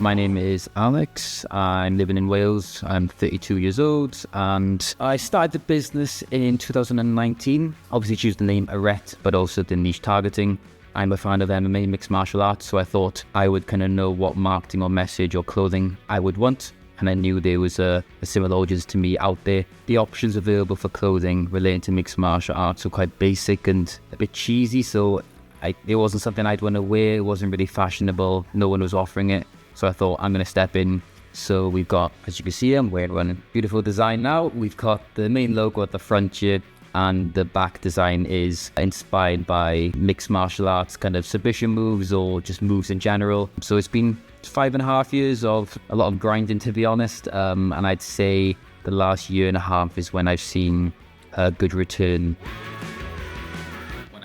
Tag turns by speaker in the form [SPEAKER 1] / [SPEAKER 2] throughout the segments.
[SPEAKER 1] My name is Alex. I'm living in Wales. I'm 32 years old and I started the business in 2019. Obviously choose the name ARETE, but also the niche targeting. I'm a fan of MMA, mixed martial arts, so I thought I would kind of know what marketing or message or clothing I would want. And I knew there was a similar audience to me out there. The options available for clothing relating to mixed martial arts were quite basic and a bit cheesy, so it wasn't something I'd want to wear. It wasn't really fashionable. No one was offering it. So I thought, I'm going to step in. So we've got, as you can see, I'm wearing one beautiful design now. We've got the main logo at the front here, and the back design is inspired by mixed martial arts kind of submission moves or just moves in general. So it's been 5.5 years of a lot of grinding, to be honest. And I'd say the last 1.5 years is when I've seen a good return.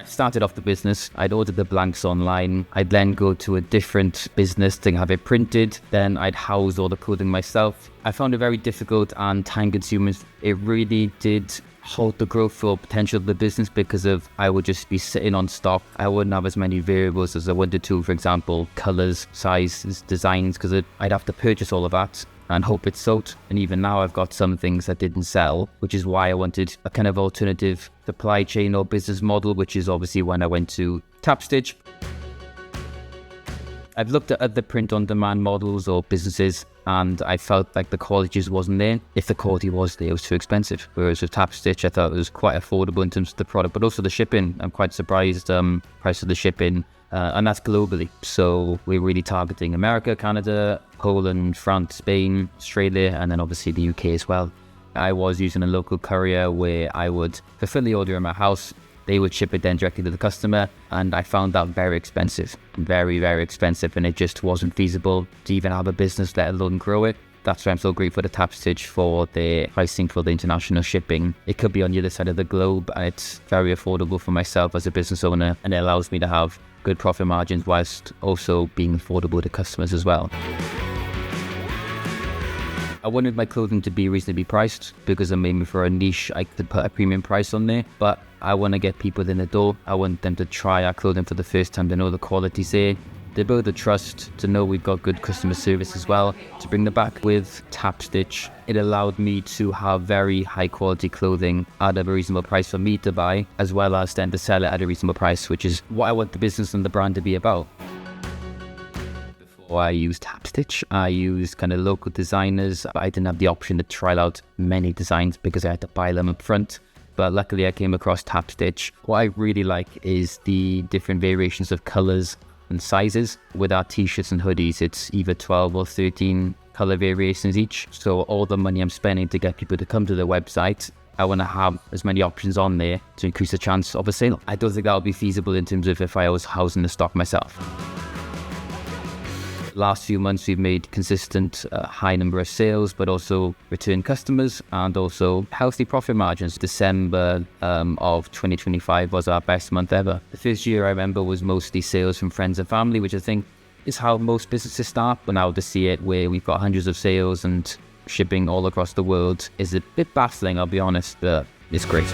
[SPEAKER 1] Started off the business, I'd order the blanks online. I'd then go to a different business to have it printed. Then I'd house all the clothing myself. I found it very difficult and time consuming. It really did halt the growth or potential of the business because I would just be sitting on stock. I wouldn't have as many variables as I wanted to, for example, colors, sizes, designs, because I'd have to purchase all of that and hope it sold. And even now I've got some things that didn't sell, which is why I wanted a kind of alternative supply chain or business model, which is obviously when I went to Tapstitch. I've looked at other print-on-demand models or businesses, and I felt like the quality just wasn't there. If the quality was there, it was too expensive. Whereas with Tapstitch, I thought it was quite affordable in terms of the product, but also the shipping. I'm quite surprised price of the shipping, and that's globally. So we're really targeting America, Canada, Poland, France, Spain, Australia, and then obviously the UK as well. I was using a local courier where I would fulfill the order in my house. They would ship it then directly to the customer, and I found that very expensive, very, very expensive, and it just wasn't feasible to even have a business, let alone grow it. That's why I'm so grateful to Tapstitch for the pricing for the international shipping. It could be on the other side of the globe, and it's very affordable for myself as a business owner, and it allows me to have good profit margins whilst also being affordable to customers as well. I wanted my clothing to be reasonably priced because I'm aiming for a niche. I could put a premium price on there, but I want to get people in the door. I want them to try our clothing for the first time, to know the quality's there. They build the trust, to know we've got good customer service as well. To bring them back with Tapstitch, it allowed me to have very high quality clothing at a reasonable price for me to buy, as well as then to sell it at a reasonable price, which is what I want the business and the brand to be about. I used Tapstitch. I used kind of local designers, but I didn't have the option to try out many designs because I had to buy them up front. But luckily I came across Tapstitch. What I really like is the different variations of colors and sizes. With our t-shirts and hoodies, it's either 12 or 13 color variations each. So all the money I'm spending to get people to come to the website, I want to have as many options on there to increase the chance of a sale. I don't think that would be feasible in terms of if I was housing the stock myself. Last few months we've made consistent high number of sales, but also return customers and also healthy profit margins. December of 2025 was our best month ever. The first year I remember was mostly sales from friends and family, which I think is how most businesses start. But now to see it where we've got hundreds of sales and shipping all across the world is a bit baffling, I'll be honest, but it's great.